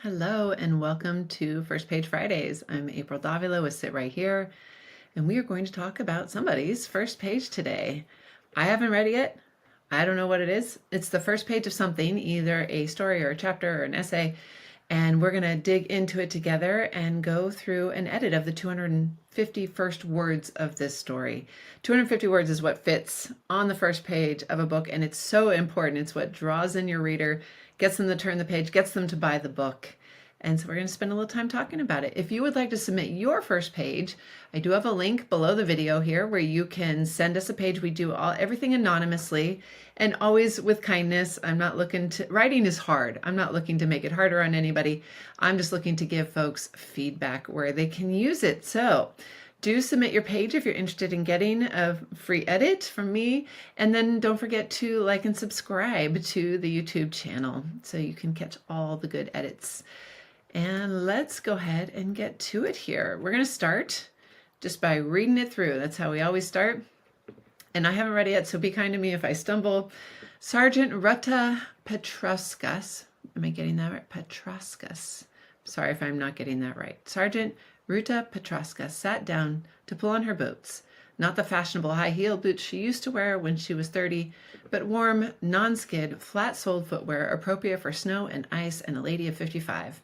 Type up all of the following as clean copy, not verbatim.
Hello and welcome to First Page Fridays. I'm April Davila with Sit Right Here, and we are going to talk about somebody's first page today. I haven't read it yet. I don't know what it is. It's the first page of something, either a story or a chapter or an essay, and we're going to dig into it together and go through an edit of the 250 first words of this story. 250 words is what fits on the first page of a book, and it's so important. It's what draws in your reader, gets them to turn the page, gets them to buy the book. And so we're going to spend a little time talking about it. If you would like to submit your first page, I do have a link below the video here where you can send us a page. We do everything anonymously and always with kindness. I'm not looking to, writing is hard. I'm not looking to make it harder on anybody. I'm just looking to give folks feedback where they can use it. So do submit your page if you're interested in getting a free edit from me. And then don't forget to like and subscribe to the YouTube channel so you can catch all the good edits. And let's go ahead and get to it here. We're going to start just by reading it through. That's how we always start. And I haven't read it yet, so be kind to me if I stumble. Sergeant Ruta Petrauskas. Am I getting that right? Petrauskas. Sorry if I'm not getting that right. Sergeant Ruta Petrauskas sat down to pull on her boots. Not the fashionable high-heeled boots she used to wear when she was 30, but warm, non-skid, flat-soled footwear appropriate for snow and ice and a lady of 55.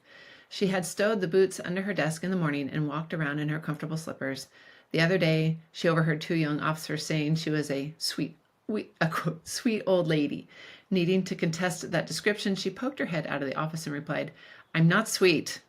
She had stowed the boots under her desk in the morning and walked around in her comfortable slippers. The other day, she overheard two young officers saying she was a sweet old lady. Needing to contest that description, she poked her head out of the office and replied, "I'm not sweet."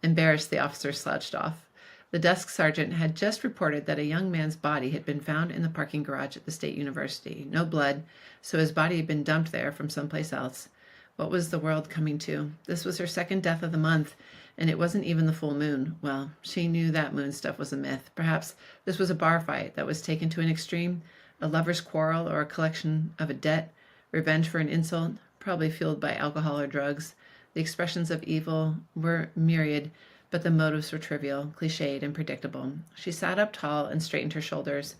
Embarrassed, the officer slouched off. The desk sergeant had just reported that a young man's body had been found in the parking garage at the State University. No blood, so his body had been dumped there from someplace else. What was the world coming to? This was her second death of the month, and it wasn't even the full moon. Well, she knew that moon stuff was a myth. Perhaps this was a bar fight that was taken to an extreme, a lover's quarrel or a collection of a debt, revenge for an insult, probably fueled by alcohol or drugs. The expressions of evil were myriad, but the motives were trivial, cliched, and predictable. She sat up tall and straightened her shoulders.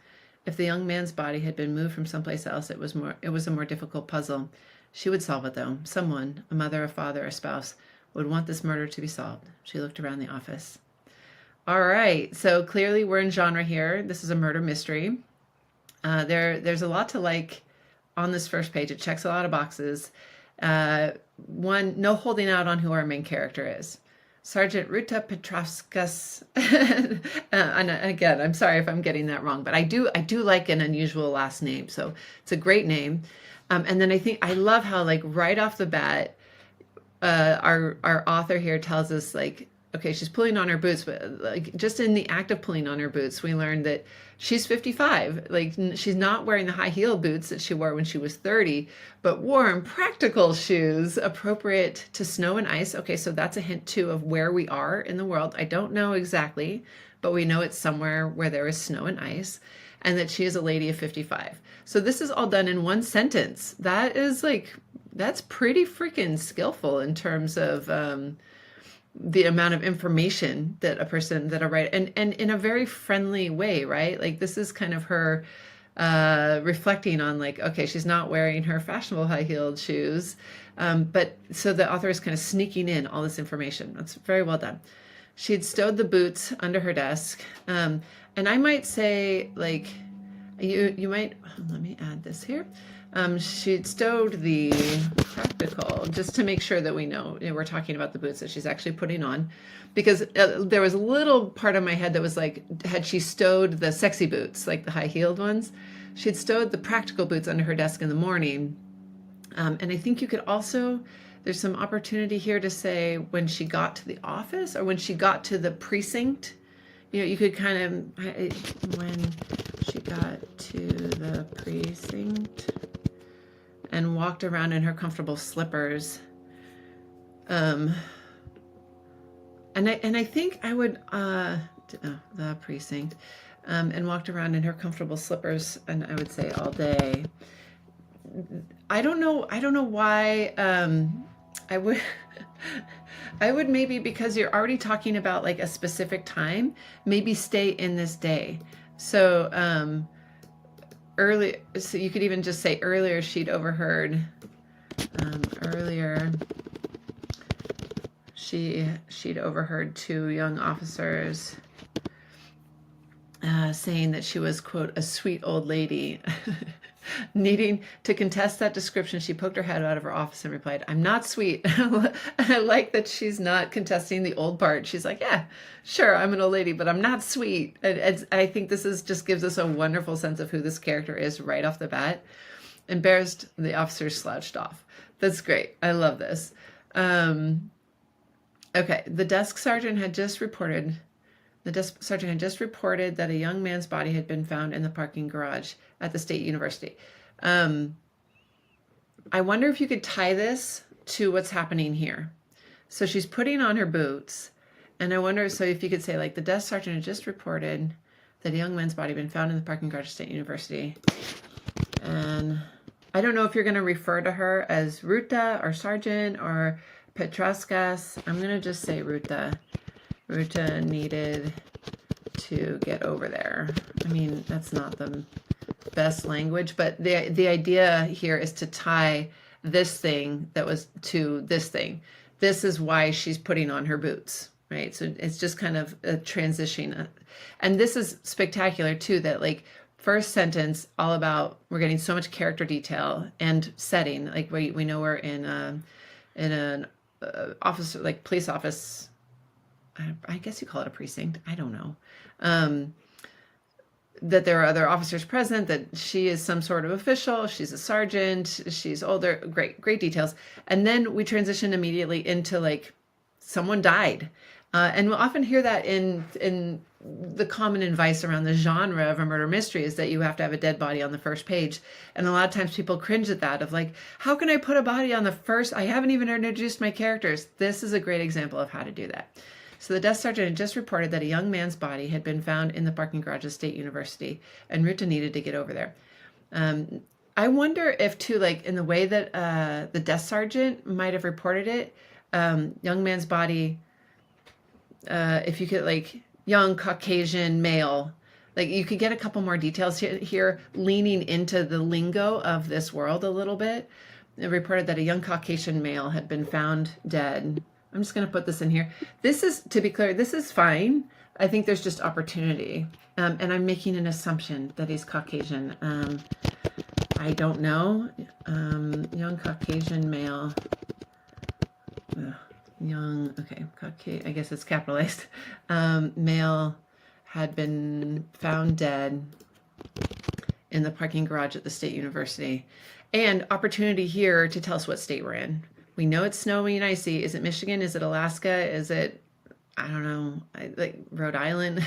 If the young man's body had been moved from someplace else, it was a more difficult puzzle. She would solve it, though. Someone, a mother, a father, a spouse, would want this murder to be solved. She looked around the office. All right, so clearly we're in genre here. This is a murder mystery. There's a lot to like on this first page. It checks a lot of boxes. One, no holding out on who our main character is. Sergeant Ruta Petrauskas. And again, I'm sorry if I'm getting that wrong, but I do like an unusual last name, so it's a great name. And then I love how, like, right off the bat, our author here tells us, like, okay, she's pulling on her boots, but like just in the act of pulling on her boots, we learned that she's 55. Like, she's not wearing the high heel boots that she wore when she was 30, but warm, practical shoes appropriate to snow and ice. Okay, so that's a hint too of where we are in the world. I don't know exactly, but we know it's somewhere where there is snow and ice, and that she is a lady of 55. So this is all done in one sentence. That's pretty freaking skillful in terms of the amount of information that a writer, and in a very friendly way, right? Like, this is kind of her reflecting on, like, okay, she's not wearing her fashionable high-heeled shoes, but so the author is kind of sneaking in all this information. That's very well done. She had stowed the boots under her desk, and I might say, like, you might, let me add this here. She'd stowed the practical, just to make sure that we know, we're talking about the boots that she's actually putting on, because there was a little part of my head that was like, had she stowed the sexy boots, like the high-heeled ones? She'd stowed the practical boots under her desk in the morning. And I think you could also, there's some opportunity here to say when she got to the office or when she got to the precinct. You could kind of, when she got to the precinct and walked around in her comfortable slippers. And I think I would, the precinct, and walked around in her comfortable slippers, and I would say all day. I don't know why, I would, maybe, because you're already talking about like a specific time, maybe stay in this day. So, so you could even just say earlier she'd overheard, earlier she'd overheard two young officers saying that she was, quote, a sweet old lady. Needing to contest that description, she poked her head out of her office and replied, "I'm not sweet." I like that she's not contesting the old part. She's like, yeah, sure, I'm an old lady, but I'm not sweet. I think this is just gives us a wonderful sense of who this character is right off the bat. Embarrassed, the officers slouched off. That's great. I love this. Okay, the desk sergeant had just reported that a young man's body had been found in the parking garage at the State University. I wonder if you could tie this to what's happening here. So she's putting on her boots, and I wonder, so if you could say, like, the desk sergeant had just reported that a young man's body had been found in the parking garage at State University. And I don't know if you're going to refer to her as Ruta or Sergeant or Petraskas. I'm going to just say Ruta. Ruta needed to get over there. I mean, that's not the best language, but the idea here is to tie this thing that was to this thing. This is why she's putting on her boots, right? So it's just kind of a transition. And this is spectacular too, that like first sentence all about, we're getting so much character detail and setting. Like we know we're in an office, like police office. I guess you call it a precinct. I don't know. That there are other officers present, that she is some sort of official, she's a sergeant, she's older, great details. And then we transition immediately into like someone died. And we'll often hear that in the common advice around the genre of a murder mystery is that you have to have a dead body on the first page. And a lot of times people cringe at that of like, how can I put a body on the first? I haven't even introduced my characters. This is a great example of how to do that. So the desk sergeant had just reported that a young man's body had been found in the parking garage of State University, and Ruta needed to get over there. I wonder if too, like in the way that the desk sergeant might have reported it, young man's body, if you could like young Caucasian male, like you could get a couple more details here leaning into the lingo of this world a little bit. It reported that a young Caucasian male had been found dead. I'm just going to put this in here. This is, to be clear, this is fine. I think there's just opportunity. And I'm making an assumption that he's Caucasian. I don't know. Young Caucasian male. I guess it's capitalized. Male had been found dead in the parking garage at the State University. And opportunity here to tell us what state we're in. We know it's snowy and icy. Is it Michigan? Is it Alaska? Is it, I don't know, like Rhode Island?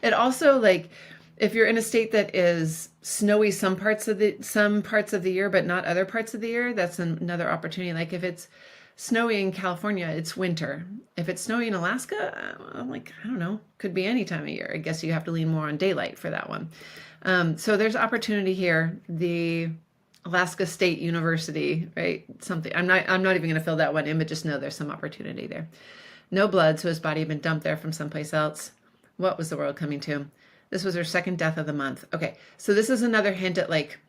It also, like, if you're in a state that is snowy some parts of the year, but not other parts of the year, that's another opportunity. Like if it's snowy in California, it's winter. If it's snowy in Alaska, I'm like, I don't know, could be any time of year. I guess you have to lean more on daylight for that one. So there's opportunity here. The Alaska State University, right? Something. I'm not even going to fill that one in, but just know there's some opportunity there. No blood, so his body had been dumped there from someplace else. What was the world coming to? This was her second death of the month. Okay, so this is another hint at like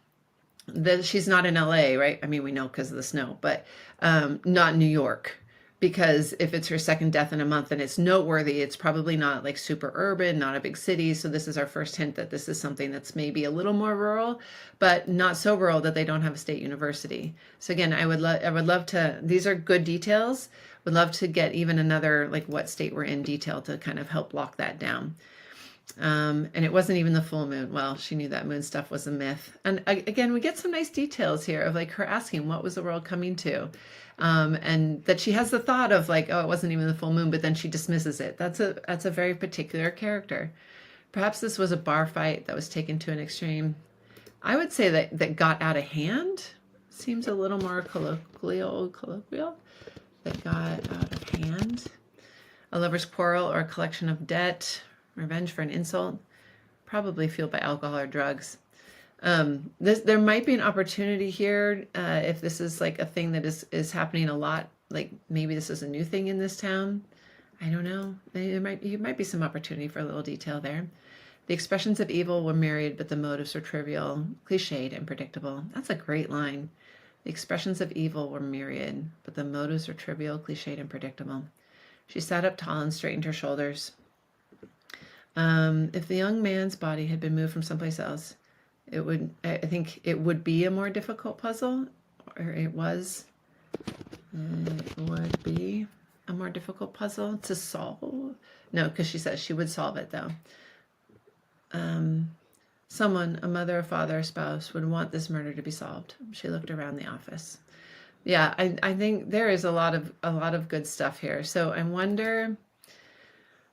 that she's not in LA, right? I mean, we know because of the snow, but not New York. Because if it's her second death in a month and it's noteworthy, it's probably not like super urban, not a big city. So this is our first hint that this is something that's maybe a little more rural, but not so rural that they don't have a state university. So again, I would love to, these are good details. Would love to get even another, like what state we're in detail to kind of help lock that down. And it wasn't even the full moon. Well, she knew that moon stuff was a myth. And again, we get some nice details here of like her asking, what was the world coming to? And that she has the thought of like, oh, it wasn't even the full moon, but then she dismisses it. That's a very particular character. Perhaps this was a bar fight that was taken to an extreme. I would say that got out of hand. Seems a little more colloquial. That got out of hand. A lover's quarrel or a collection of debt. Revenge for an insult. Probably fueled by alcohol or drugs. There might be an opportunity here if this is like a thing that is happening a lot. Like maybe this is a new thing in this town. I don't know. There might be some opportunity for a little detail there. The expressions of evil were myriad, but the motives were trivial, cliched, and predictable. That's a great line. The expressions of evil were myriad, but the motives were trivial, cliched, and predictable. She sat up tall and straightened her shoulders. If the young man's body had been moved from someplace else, I think it would be a more difficult puzzle, or it would be a more difficult puzzle to solve. No, because she says she would solve it, though. Someone, a mother, a father, a spouse, would want this murder to be solved. She looked around the office. Yeah, I think there is a lot of good stuff here. So I wonder,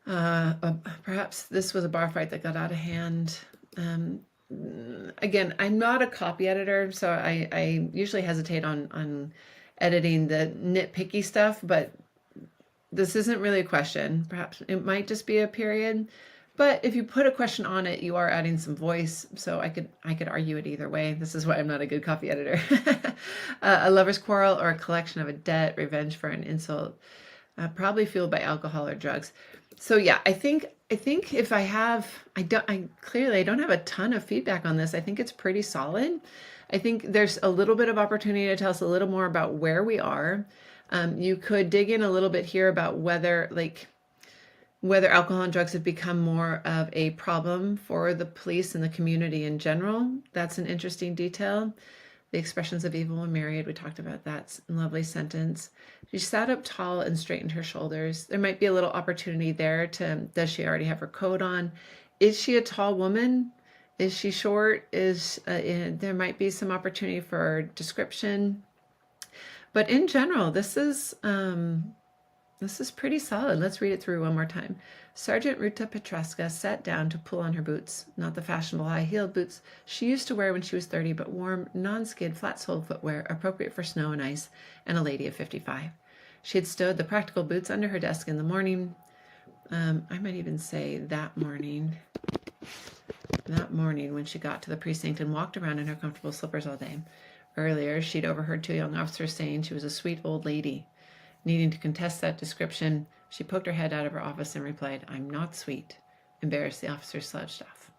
perhaps this was a bar fight that got out of hand. Again, I'm not a copy editor, so I usually hesitate on editing the nitpicky stuff, but this isn't really a question. Perhaps it might just be a period. But if you put a question on it, you are adding some voice. So I could argue it either way. This is why I'm not a good copy editor. A lover's quarrel or a collection of a debt, revenge for an insult, probably fueled by alcohol or drugs. So yeah, I think if I don't have a ton of feedback on this. I think it's pretty solid. I think there's a little bit of opportunity to tell us a little more about where we are. You could dig in a little bit here about whether alcohol and drugs have become more of a problem for the police and the community in general. That's an interesting detail. The expressions of evil and myriad, we talked about that lovely sentence. She sat up tall and straightened her shoulders. There might be a little opportunity there does she already have her coat on? Is she a tall woman? Is she short? There might be some opportunity for description. But in general, this is pretty solid. Let's read it through one more time. Sergeant Ruta Petruska sat down to pull on her boots, not the fashionable high-heeled boots she used to wear when she was 30, but warm, non-skid, flat-soled footwear appropriate for snow and ice, and a lady of 55. She had stowed the practical boots under her desk in the morning. I might even say that morning when she got to the precinct and walked around in her comfortable slippers all day. Earlier, she'd overheard two young officers saying she was a sweet old lady. Needing to contest that description, she poked her head out of her office and replied, "I'm not sweet." Embarrassed, the officer slouched off.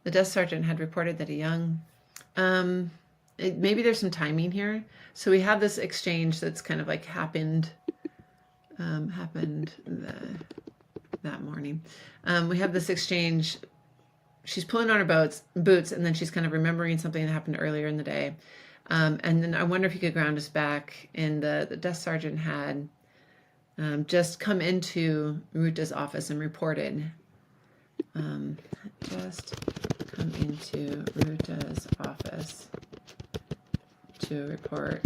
The desk sergeant had reported that maybe there's some timing here. So we have this exchange that's kind of like happened that morning. We have this exchange. She's pulling on her boots, and then she's kind of remembering something that happened earlier in the day. And then I wonder if you could ground us back in the desk sergeant had just come into Ruta's office and reported. Just come into Ruta's office to report.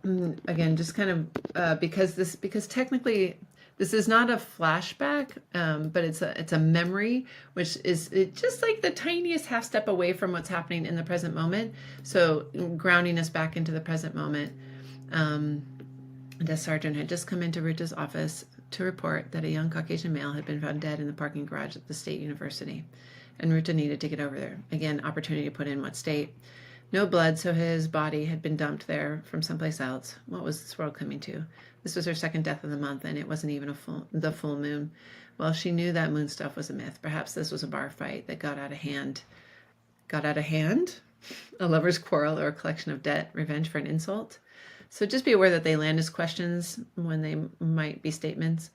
Again, just kind of because technically this is not a flashback, but it's a memory, which is just like the tiniest half step away from what's happening in the present moment. So grounding us back into the present moment. The sergeant had just come into Ruta's office to report that a young Caucasian male had been found dead in the parking garage at the state university, and Ruta needed to get over there. Again, opportunity to put in what state. No blood, so his body had been dumped there from someplace else. What was this world coming to? This was her second death of the month, and it wasn't even the full moon. Well, she knew that moon stuff was a myth. Perhaps this was a bar fight that got out of hand. Got out of hand? A lover's quarrel or a collection of debt, revenge for an insult? So just be aware that they land as questions when they might be statements.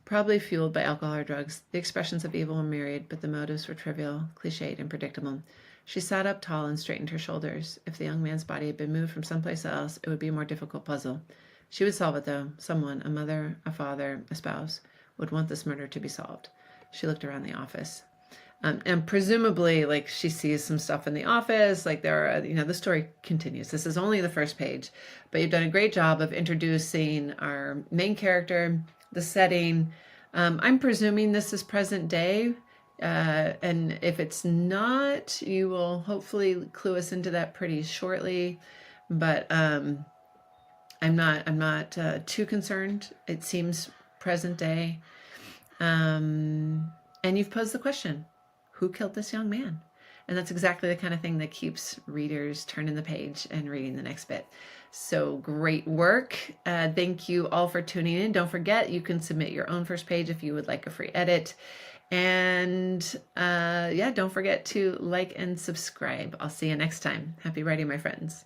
Probably fueled by alcohol or drugs. The expressions of evil were myriad, but the motives were trivial, cliched, and predictable. She sat up tall and straightened her shoulders. If the young man's body had been moved from someplace else, it would be a more difficult puzzle. She would solve it, though. Someone, a mother, a father, a spouse, would want this murder to be solved. She looked around the office. And presumably, like, she sees some stuff in the office, like there are, the story continues. This is only the first page, but you've done a great job of introducing our main character, the setting. I'm presuming this is present day. And if it's not, you will hopefully clue us into that pretty shortly. But I'm not too concerned. It seems present day. And you've posed the question, who killed this young man? And that's exactly the kind of thing that keeps readers turning the page and reading the next bit. So great work. Thank you all for tuning in. Don't forget, you can submit your own first page if you would like a free edit. And don't forget to like and subscribe. I'll see you next time. Happy writing, my friends.